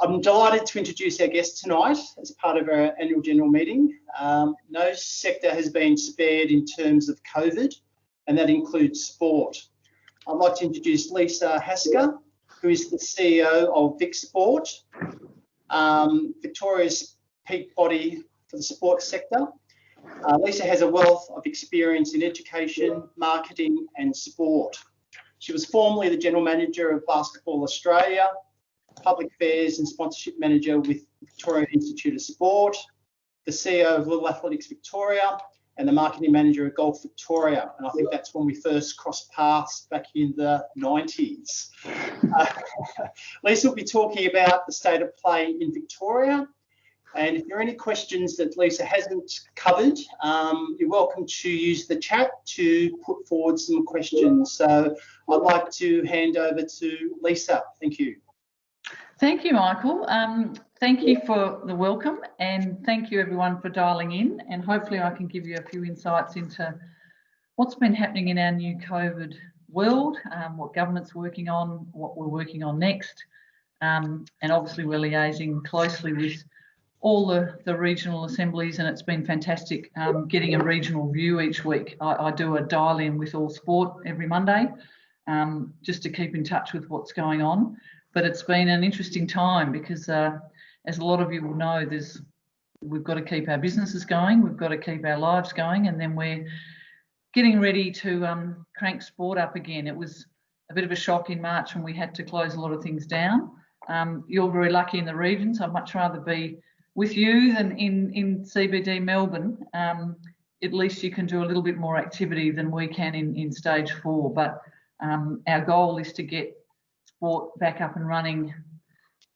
I'm delighted to introduce our guest tonight as part of our annual general meeting. No sector has been spared in terms of COVID, and that includes sport. I'd like to introduce Lisa Hasker, who is the CEO of Vicsport, Victoria's peak body for the sports sector. Lisa has a wealth of experience in education, marketing and sport. She was formerly the General Manager of Basketball Australia, Public Affairs and Sponsorship Manager with Victoria Institute of Sport, the CEO of Little Athletics Victoria and the Marketing Manager of Golf Victoria. And I think that's when we first crossed paths back in the 90s. Lisa will be talking about the state of play in Victoria. And if there are any questions that Lisa hasn't covered, you're welcome to use the chat to put forward some questions. So I'd like to hand over to Lisa. Thank you. Thank you, Michael. Thank you for the welcome, and thank you everyone for dialing in, and hopefully I can give you a few insights into what's been happening in our new COVID world, what government's working on, what we're working on next, and obviously we're liaising closely with all the regional assemblies, and it's been fantastic getting a regional view each week. I do a dial in with All Sport every Monday just to keep in touch with what's going on. But it's been an interesting time because, as a lot of you will know, we've got to keep our businesses going, we've got to keep our lives going, and then we're getting ready to crank sport up again. It was a bit of a shock in March when we had to close a lot of things down. You're very lucky in the regions. I'd much rather be with you than in CBD Melbourne. At least you can do a little bit more activity than we can in stage 4. But our goal is to get sport back up and running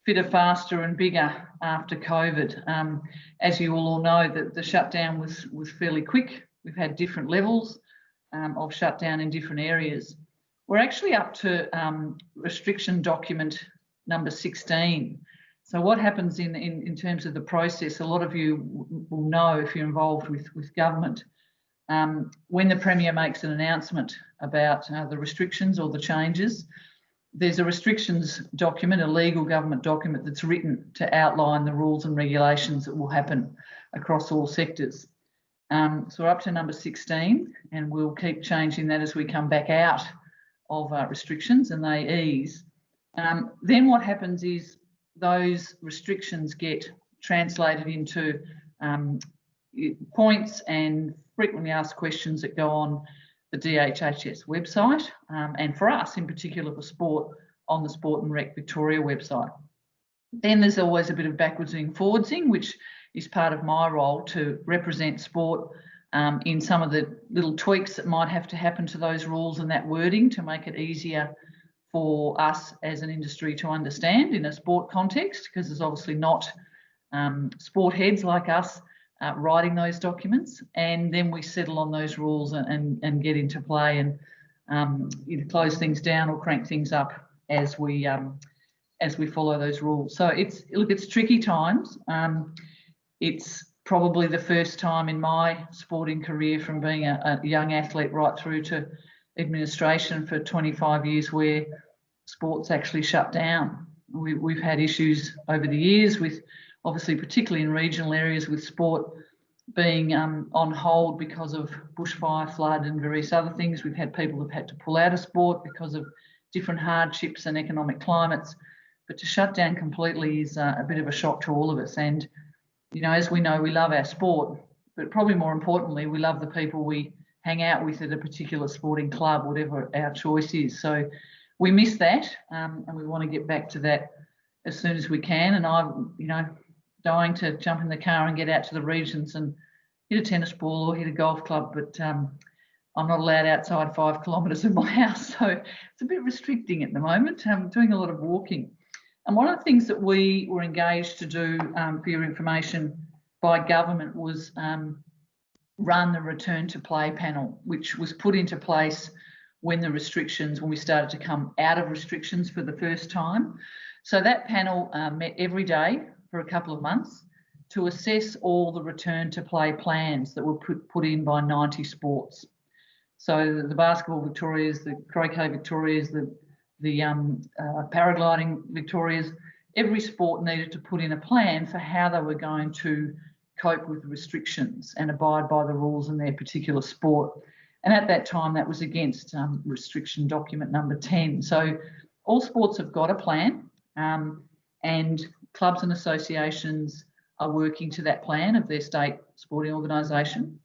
fitter, faster and bigger after COVID. As you all know, the shutdown was fairly quick. We've had different levels of shutdown in different areas. We're actually up to restriction document number 16. So what happens in terms of the process, a lot of you will know if you're involved with government, when the Premier makes an announcement about the restrictions or the changes, there's a restrictions document, a legal government document that's written to outline the rules and regulations that will happen across all sectors. So we're up to number 16, and we'll keep changing that as we come back out of restrictions and they ease. Then what happens is those restrictions get translated into points and frequently asked questions that go on the DHHS website, and for us in particular for sport, on the Sport and Rec Victoria website. Then there's always a bit of backwardsing, forwardsing, which is part of my role to represent sport in some of the little tweaks that might have to happen to those rules and that wording to make it easier for us as an industry to understand in a sport context, because there's obviously not sport heads like us writing those documents, and then we settle on those rules and get into play and either close things down or crank things up as we follow those rules. So it's tricky times. It's probably the first time in my sporting career, from being a young athlete right through to administration for 25 years, where sports actually shut down. We've had issues over the years with, obviously, particularly in regional areas, with sport being on hold because of bushfire, flood and various other things. We've had people who've had to pull out of sport because of different hardships and economic climates. But to shut down completely is a bit of a shock to all of us. And, you know, as we know, we love our sport, but probably more importantly, we love the people we hang out with at a particular sporting club, whatever our choice is. So we miss that, and we want to get back to that as soon as we can. And I'm, dying to jump in the car and get out to the regions and hit a tennis ball or hit a golf club, but I'm not allowed outside 5 kilometres of my house, so it's a bit restricting at the moment. I'm doing a lot of walking. And one of the things that we were engaged to do, for your information, by government was run the Return to Play panel, which was put into place when we started to come out of restrictions for the first time. So that panel met every day for a couple of months to assess all the Return to Play plans that were put in by 90 sports. So the Basketball Victorias, the Croquet Victorias, the paragliding Victorias, every sport needed to put in a plan for how they were going to cope with the restrictions and abide by the rules in their particular sport. And at that time, that was against restriction document number 10. So all sports have got a plan, and clubs and associations are working to that plan of their state sporting organisation.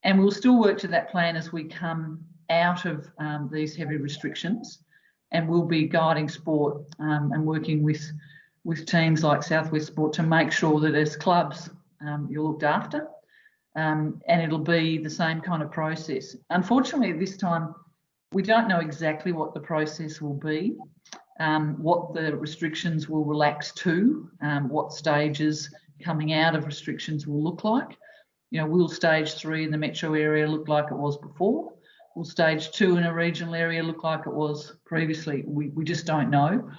And we'll still work to that plan as we come out of these heavy restrictions, and we'll be guiding sport and working with teams like Southwest Sport to make sure that as clubs you're looked after, and it'll be the same kind of process. Unfortunately, at this time, we don't know exactly what the process will be, what the restrictions will relax to, what stages coming out of restrictions will look like. You know, will stage 3 in the metro area look like it was before? Will stage 2 in a regional area look like it was previously? We just don't know.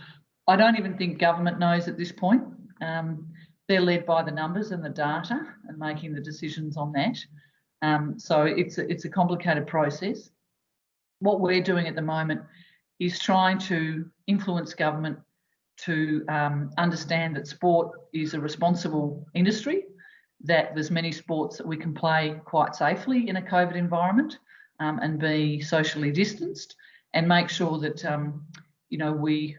I don't even think government knows at this point. They're led by the numbers and the data and making the decisions on that. So it's a complicated process. What we're doing at the moment is trying to influence government to understand that sport is a responsible industry, that there's many sports that we can play quite safely in a COVID environment and be socially distanced, and make sure that we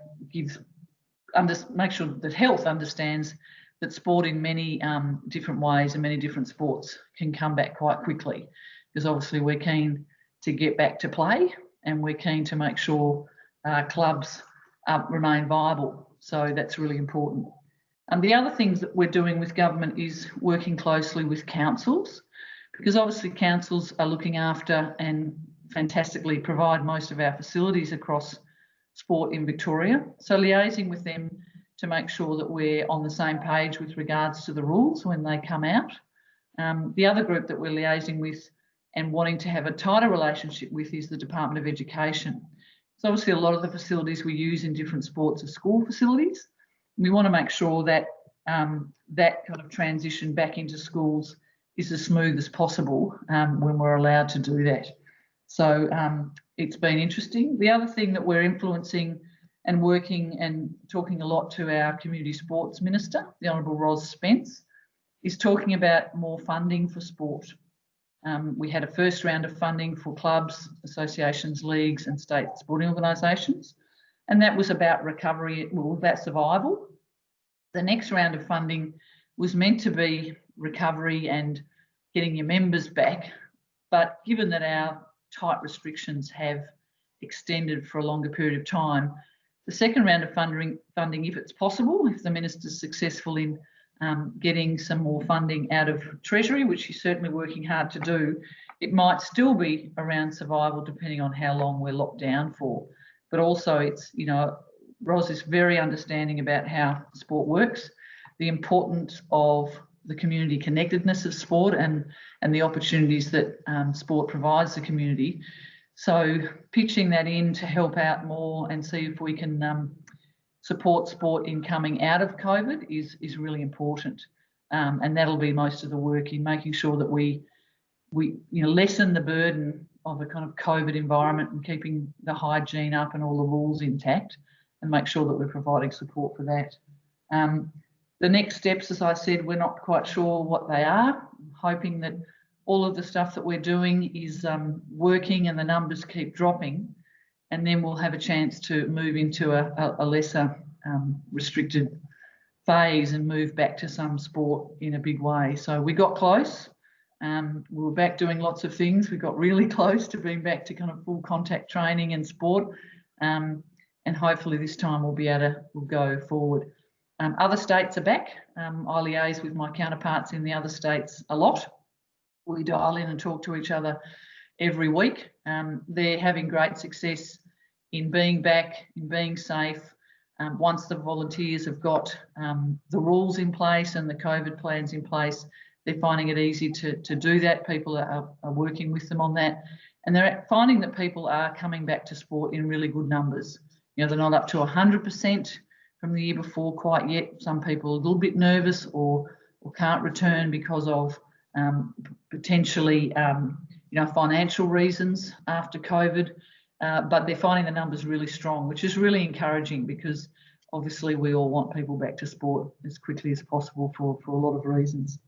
make sure that health understands that sport in many different ways and many different sports can come back quite quickly, because obviously we're keen to get back to play, and we're keen to make sure clubs remain viable. So that's really important. And the other things that we're doing with government is working closely with councils, because obviously councils are looking after and fantastically provide most of our facilities across sport in Victoria. So liaising with them to make sure that we're on the same page with regards to the rules when they come out. The other group that we're liaising with and wanting to have a tighter relationship with is the Department of Education. So obviously a lot of the facilities we use in different sports are school facilities. We want to make sure that that kind of transition back into schools is as smooth as possible when we're allowed to do that. So it's been interesting. The other thing that we're influencing and working and talking a lot to our Community Sports Minister, the Honourable Ros Spence, is talking about more funding for sport. We had a first round of funding for clubs, associations, leagues and state sporting organisations, and that was about recovery, well, about survival. The next round of funding was meant to be recovery and getting your members back, but given that our tight restrictions have extended for a longer period of time, the second round of funding, if it's possible, if the Minister's successful in getting some more funding out of Treasury, which she's certainly working hard to do, it might still be around survival depending on how long we're locked down for. But also it's, Ros is very understanding about how sport works, the importance of the community connectedness of sport and the opportunities that sport provides the community. So pitching that in to help out more and see if we can support sport in coming out of COVID is really important. And that'll be most of the work in making sure that we lessen the burden of a kind of COVID environment and keeping the hygiene up and all the rules intact, and make sure that we're providing support for that. The next steps, as I said, we're not quite sure what they are. I'm hoping that all of the stuff that we're doing is working and the numbers keep dropping, and then we'll have a chance to move into a lesser restricted phase and move back to some sport in a big way. So we got close. We were back doing lots of things. We got really close to being back to kind of full contact training and sport. And hopefully this time we'll go forward. Other states are back. I liaise with my counterparts in the other states a lot. We dial in and talk to each other every week. They're having great success in being back, in being safe. Once the volunteers have got the rules in place and the COVID plans in place, they're finding it easy to do that. People are working with them on that. And they're finding that people are coming back to sport in really good numbers. They're not up to 100% from the year before quite yet. Some people are a little bit nervous or can't return because of potentially financial reasons after COVID, but they're finding the numbers really strong, which is really encouraging, because obviously we all want people back to sport as quickly as possible for a lot of reasons.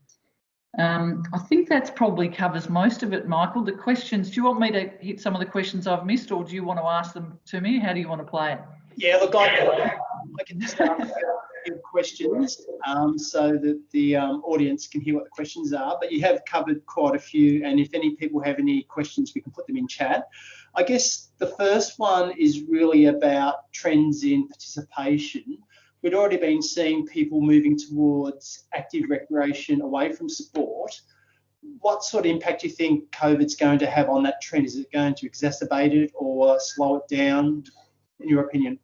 I think that's probably covers most of it, Michael. The questions, do you want me to hit some of the questions I've missed, or do you want to ask them to me? How do you want to play it? Yeah, look, I can just ask a few questions so that the audience can hear what the questions are, but you have covered quite a few, and if any people have any questions, we can put them in chat. I guess the first one is really about trends in participation. We'd already been seeing people moving towards active recreation away from sport. What sort of impact do you think COVID's going to have on that trend? Is it going to exacerbate it or slow it down, in your opinion?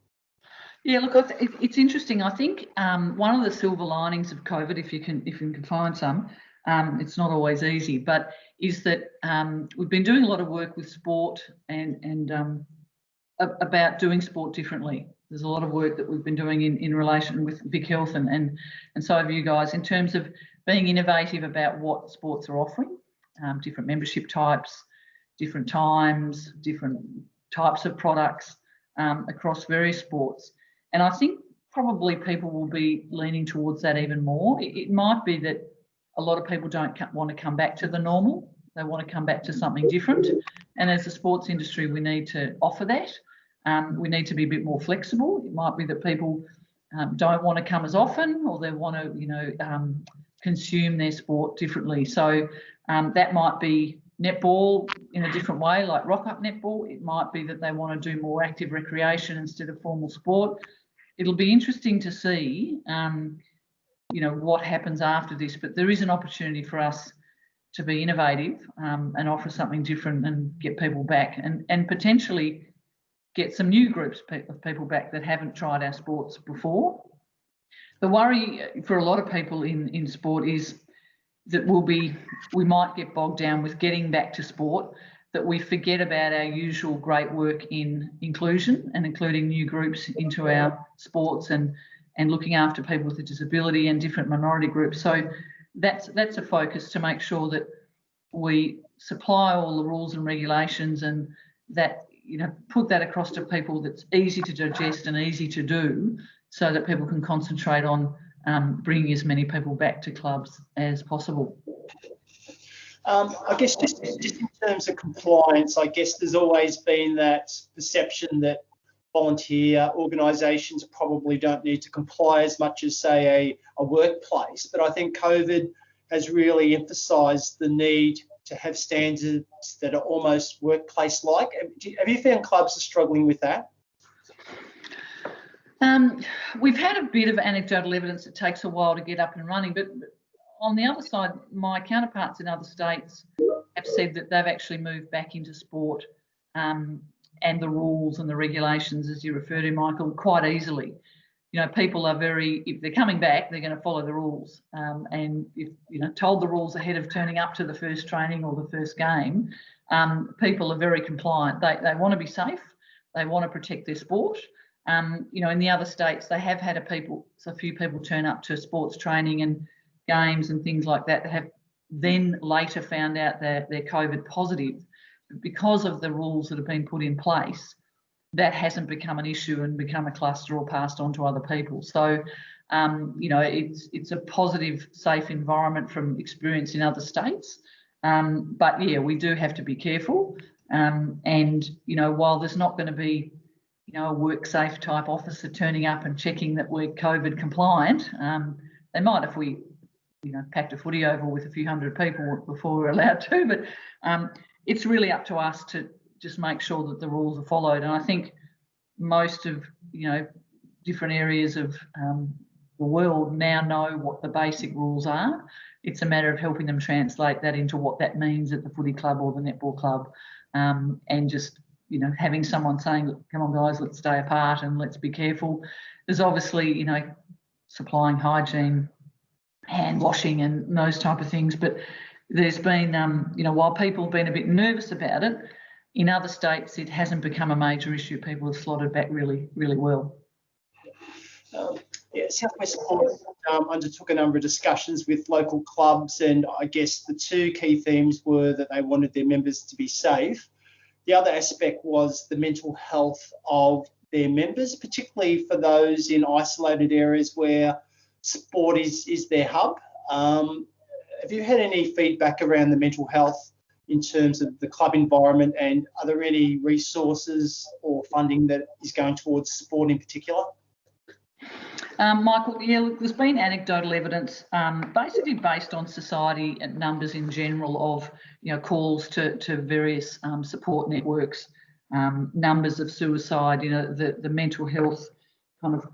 Yeah, look, it's interesting. I think one of the silver linings of COVID, if you can find some, it's not always easy, but is that we've been doing a lot of work with sport and about doing sport differently. There's a lot of work that we've been doing in relation with Vic Health and so have you guys in terms of being innovative about what sports are offering, different membership types, different times, different types of products across various sports. And I think probably people will be leaning towards that even more. It might be that a lot of people don't want to come back to the normal. They want to come back to something different. And as a sports industry, we need to offer that. We need to be a bit more flexible. It might be that people don't want to come as often, or they want to, consume their sport differently. So that might be netball in a different way, like rock-up netball. It might be that they want to do more active recreation instead of formal sport. It'll be interesting to see, what happens after this. But there is an opportunity for us to be innovative and offer something different and get people back and potentially get some new groups of people back that haven't tried our sports before. The worry for a lot of people in sport is that we might get bogged down with getting back to sport, that we forget about our usual great work in inclusion and including new groups into our sports and looking after people with a disability and different minority groups. So that's a focus to make sure that we supply all the rules and regulations and that put that across to people that's easy to digest and easy to do so that people can concentrate on bringing as many people back to clubs as possible. I guess just in terms of compliance, I guess there's always been that perception that volunteer organisations probably don't need to comply as much as, say, a workplace. But I think COVID has really emphasised the need to have standards that are almost workplace-like. Have you found clubs are struggling with that? We've had a bit of anecdotal evidence it takes a while to get up and running, but on the other side, my counterparts in other states have said that they've actually moved back into sport and the rules and the regulations, as you refer to, Michael, quite easily. People are if they're coming back, they're going to follow the rules. And if, told the rules ahead of turning up to the first training or the first game, people are very compliant. They want to be safe. They want to protect their sport. In the other states, they have had a few people turn up to sports training and games and things like that have then later found out that they're COVID positive. Because of the rules that have been put in place, that hasn't become an issue and become a cluster or passed on to other people. So, it's a positive, safe environment from experience in other states. But yeah, we do have to be careful. While there's not going to be, a work safe type officer turning up and checking that we're COVID compliant, they might if we, packed a footy oval with a few hundred people before we're allowed to. But it's really up to us to just make sure that the rules are followed. And I think most of, different areas of the world now know what the basic rules are. It's a matter of helping them translate that into what that means at the footy club or the netball club, and just, having someone saying, come on guys, let's stay apart and let's be careful. There's obviously, supplying hygiene, hand washing and those type of things. But there's been, while people have been a bit nervous about it, in other states it hasn't become a major issue. People have slotted back really, really well. South West Sport undertook a number of discussions with local clubs, and I guess the two key themes were that they wanted their members to be safe. The other aspect was the mental health of their members, particularly for those in isolated areas where sport is their hub. Have you had any feedback around the mental health in terms of the club environment, and are there any resources or funding that is going towards sport in particular? Michael, yeah, look, there's been anecdotal evidence, basically based on society and numbers in general of, calls to various support networks, numbers of suicide, the mental health kind of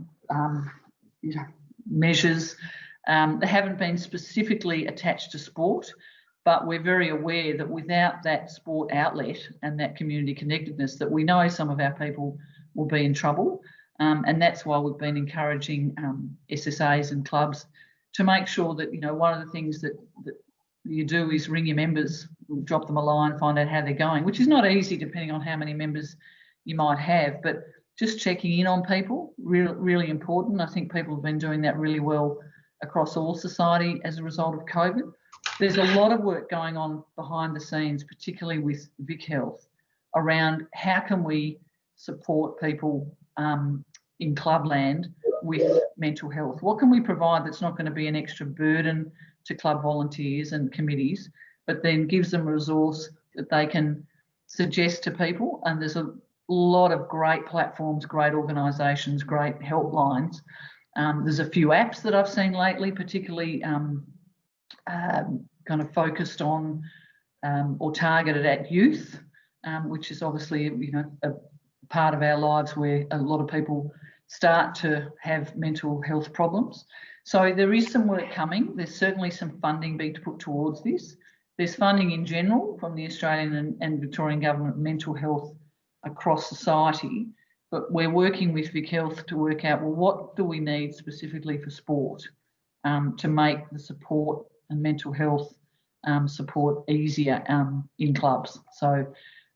measures. They haven't been specifically attached to sport, but we're very aware that without that sport outlet and that community connectedness, that we know some of our people will be in trouble. And that's why we've been encouraging SSAs and clubs to make sure that, one of the things that you do is ring your members, drop them a line, find out how they're going, which is not easy depending on how many members you might have, but just checking in on people, really important. I think people have been doing that really well across all society as a result of COVID. There's a lot of work going on behind the scenes, particularly with Vic Health, around how can we support people in clubland with mental health. What can we provide that's not going to be an extra burden to club volunteers and committees, but then gives them a resource that they can suggest to people? And there's a lot of great platforms, great organisations, great helplines. There's a few apps that I've seen lately, particularly kind of focused on or targeted at youth, which is obviously, a part of our lives where a lot of people start to have mental health problems. So there is some work coming. There's certainly some funding being put towards this. There's funding in general from the Australian and Victorian government, mental health across society, but we're working with Vic Health to work out, well, what do we need specifically for sport to make the support and mental health support easier in clubs. So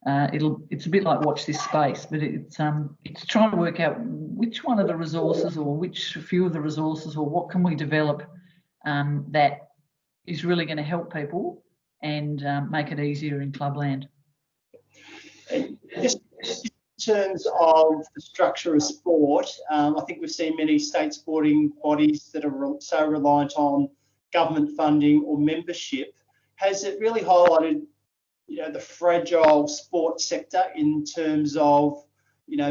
it's a bit like watch this space, but it's trying to work out which one of the resources or which few of the resources or what can we develop that is really going to help people and make it easier in clubland. Just in terms of the structure of sport, I think we've seen many state sporting bodies that are so reliant on government funding or membership. Has it really highlighted the fragile sports sector in terms of,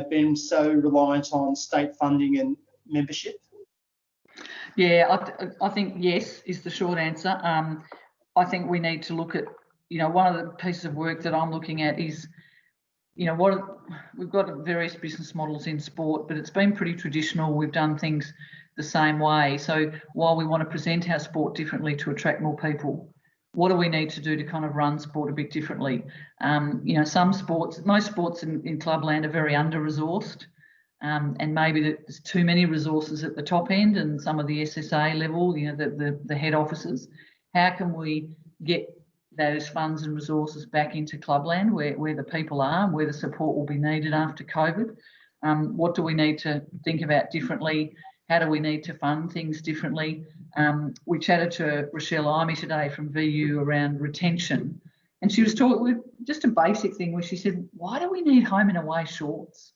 being so reliant on state funding and membership? Yeah, I think yes is the short answer. I think we need to look at, one of the pieces of work that I'm looking at is, we've got various business models in sport, but it's been pretty traditional. We've done things the same way. So while we want to present our sport differently to attract more people, what do we need to do to kind of run sport a bit differently? Some sports, most sports in clubland are very under-resourced, and maybe there's too many resources at the top end and some of the SSA level, the head offices. How can we get those funds and resources back into clubland where the people are, where the support will be needed after COVID? What do we need to think about differently? How do we need to fund things differently? We chatted to Rochelle Imey today from VU around retention, and she was talking just a basic thing where she said, why do we need home and away shorts?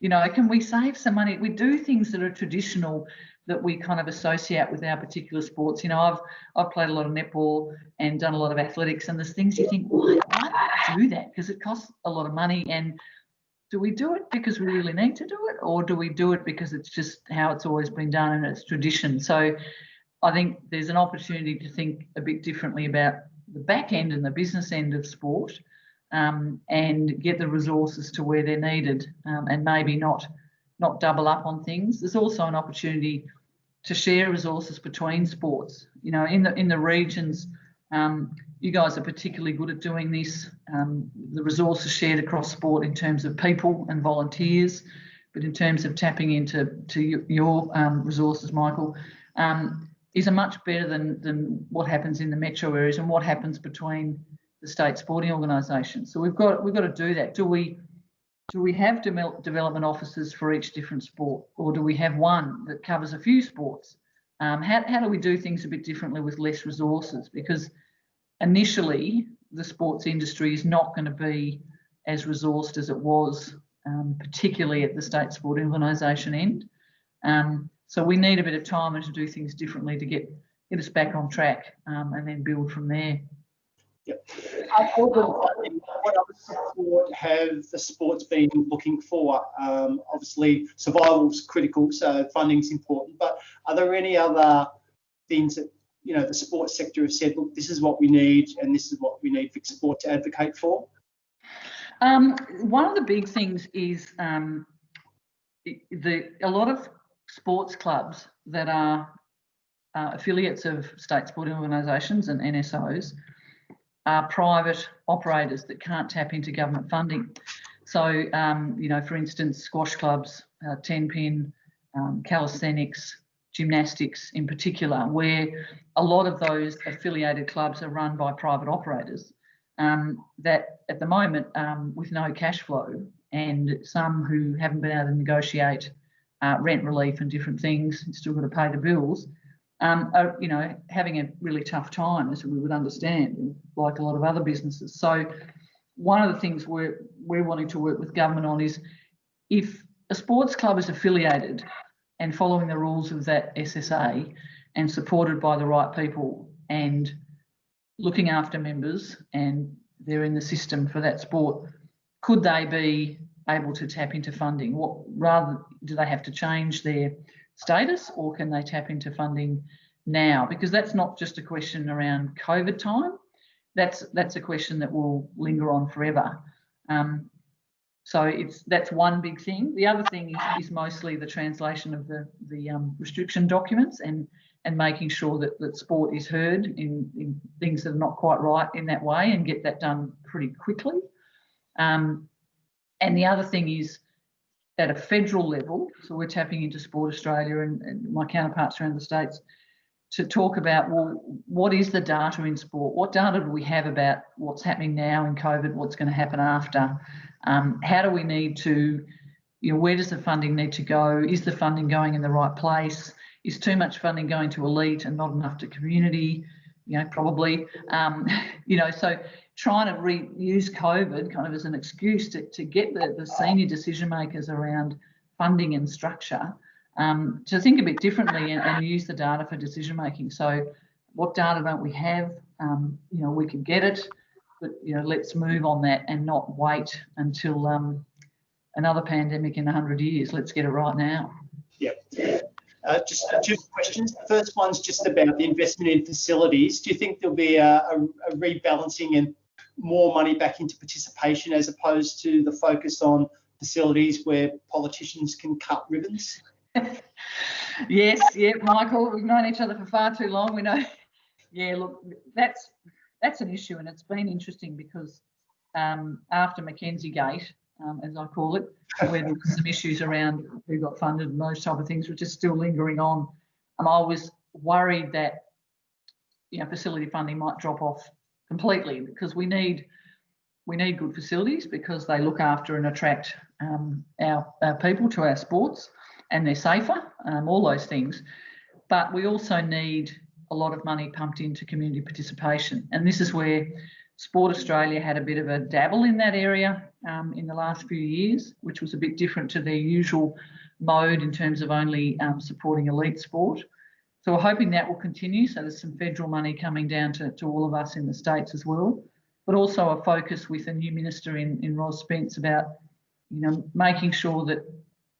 Can we save some money? We do things that are traditional that we kind of associate with our particular sports. I've played a lot of netball and done a lot of athletics, and there's things you think, why do we do that? Because it costs a lot of money. And do we do it because we really need to do it, or do we do it because it's just how it's always been done and it's tradition? So I think there's an opportunity to think a bit differently about the back end and the business end of sport, and get the resources to where they're needed, and maybe not double up on things. There's also an opportunity to share resources between sports. In the regions, you guys are particularly good at doing this. The resources shared across sport in terms of people and volunteers, but in terms of tapping into your resources, Michael, is a much better than what happens in the metro areas and what happens between the state sporting organisations. So we've got to do that. Do we have development officers for each different sport, or do we have one that covers a few sports? How do we do things a bit differently with less resources? Because initially, the sports industry is not going to be as resourced as it was particularly at the state sporting organisation end. So we need a bit of time and to do things differently to get us back on track, and then build from there. Yep. What other support have the sports been looking for? Obviously, survival is critical, so funding is important. But are there any other things that the sports sector have said? Look, this is what we need, and this is what we need Vicsport to advocate for. One of the big things is a lot of sports clubs that are affiliates of state sporting organisations and NSOs are private operators that can't tap into government funding. So, for instance, squash clubs, 10-pin, calisthenics, gymnastics in particular, where a lot of those affiliated clubs are run by private operators that at the moment, with no cash flow, and some who haven't been able to negotiate rent relief and different things, and still got to pay the bills, are having a really tough time, as we would understand, like a lot of other businesses. So one of the things we're wanting to work with government on is, if a sports club is affiliated and following the rules of that SSA and supported by the right people and looking after members, and they're in the system for that sport, could they be able to tap into funding? Do they have to change their status, or can they tap into funding now? Because that's not just a question around COVID time. That's a question that will linger on forever. So that's one big thing. The other thing is mostly the translation of the restriction documents and making sure that sport is heard in things that are not quite right in that way, and get that done pretty quickly. And the other thing is, at a federal level, so we're tapping into Sport Australia and my counterparts around the states to talk about, well, what is the data in sport? What data do we have about what's happening now in COVID, what's going to happen after? How do we need to, where does the funding need to go? Is the funding going in the right place? Is too much funding going to elite and not enough to community? Probably. So trying to reuse COVID kind of as an excuse to get the senior decision makers around funding and structure to think a bit differently and use the data for decision making. So what data don't we have? We could get it, but let's move on that and not wait until another pandemic in 100 years. Let's get it right now. Yep. Just two questions. The first one's just about the investment in facilities. Do you think there'll be a rebalancing and more money back into participation, as opposed to the focus on facilities where politicians can cut ribbons? Yes, Michael, we've known each other for far too long. We know. Yeah, look, that's an issue, and it's been interesting because after Mackenzie Gate, as I call it, where there were some issues around who got funded and those type of things, which is still lingering on. I was worried that facility funding might drop off completely, because we need good facilities, because they look after and attract our people to our sports, and they're safer, all those things. But we also need a lot of money pumped into community participation, and this is where Sport Australia had a bit of a dabble in that area in the last few years, which was a bit different to their usual mode in terms of only supporting elite sport. So we're hoping that will continue. So there's some federal money coming down to all of us in the States as well, but also a focus with a new minister in Ros Spence about, making sure that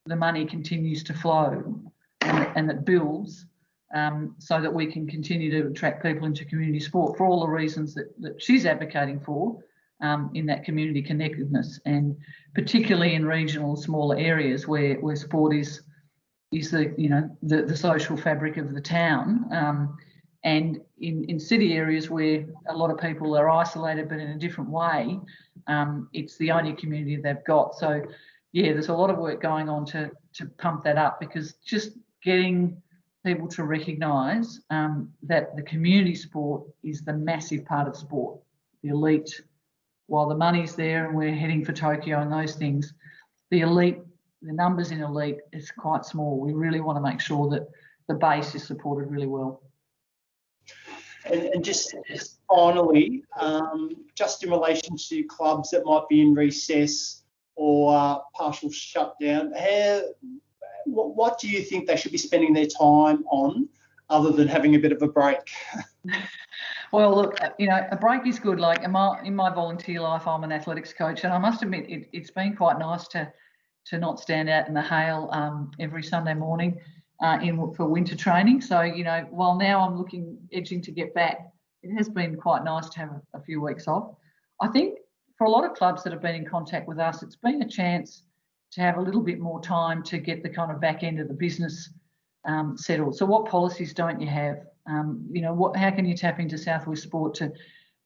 the money continues to flow and that builds, so that we can continue to attract people into community sport for all the reasons that she's advocating for, in that community connectedness, and particularly in regional smaller areas where sport is the social fabric of the town, and in city areas where a lot of people are isolated but in a different way, it's the only community they've got. So there's a lot of work going on to pump that up, because just getting people to recognise that the community sport is the massive part of sport. The elite, while the money's there and we're heading for Tokyo and those things, the elite, the numbers in elite is quite small. We really want to make sure that the base is supported really well. And just finally, just in relation to clubs that might be in recess, or partial shutdown, what do you think they should be spending their time on other than having a bit of a break? Well, look, a break is good. Like in my volunteer life, I'm an athletics coach, and I must admit it's been quite nice to not stand out in the hail every Sunday morning for winter training. So, while now I'm edging to get back, it has been quite nice to have a few weeks off. I think for a lot of clubs that have been in contact with us, it's been a chance to have a little bit more time to get the kind of back end of the business settled. So what policies don't you have? How can you tap into Southwest Sport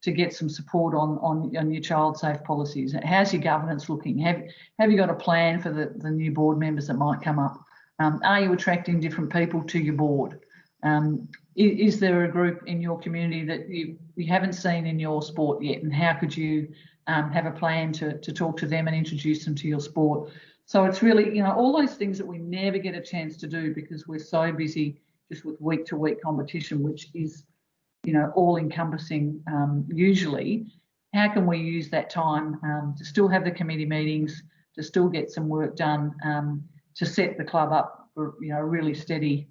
to get some support on your child safe policies? How's your governance looking? Have you got a plan for the new board members that might come up? Are you attracting different people to your board? Is there a group in your community that you haven't seen in your sport yet, and how could you have a plan to talk to them and introduce them to your sport? So it's really, all those things that we never get a chance to do because we're so busy just with week-to-week competition, which is, all-encompassing usually. How can we use that time to still have the committee meetings, to still get some work done, to set the club up for, a really steady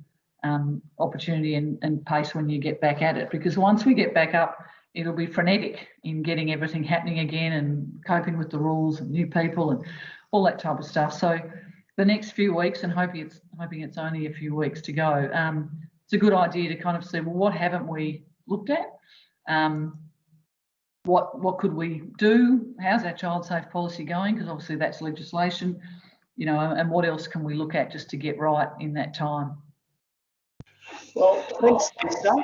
opportunity and pace when you get back at it? Because once we get back up, it'll be frenetic in getting everything happening again and coping with the rules and new people and all that type of stuff. So the next few weeks, and hoping it's only a few weeks to go, it's a good idea to kind of see, well, what haven't we looked at? What could we do? How's our child safe policy going? Because obviously that's legislation, and what else can we look at just to get right in that time? Well, thanks, Lisa.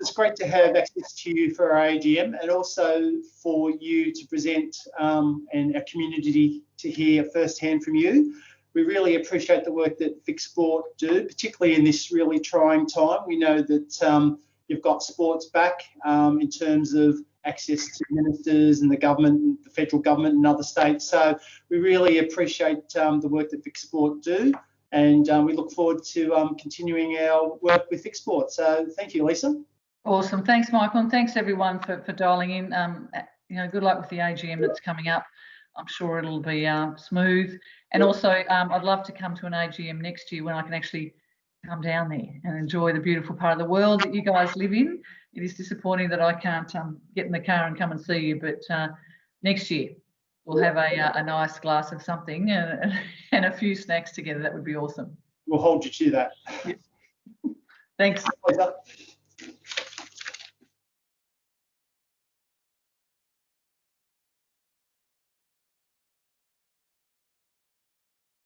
It's great to have access to you for our AGM and also for you to present and our community to hear firsthand from you. We really appreciate the work that Vicsport do, particularly in this really trying time. We know that you've got sports back in terms of access to ministers and the government, the federal government and other states. So we really appreciate the work that Vicsport do, and we look forward to continuing our work with Vicsport. So thank you, Lisa. Awesome. Thanks, Michael, and thanks everyone for dialing in. Good luck with the AGM that's coming up. I'm sure it'll be smooth. And also, I'd love to come to an AGM next year when I can actually come down there and enjoy the beautiful part of the world that you guys live in. It is disappointing that I can't get in the car and come and see you, but next year we'll have a nice glass of something and a few snacks together. That would be awesome. We'll hold you to that. Thanks.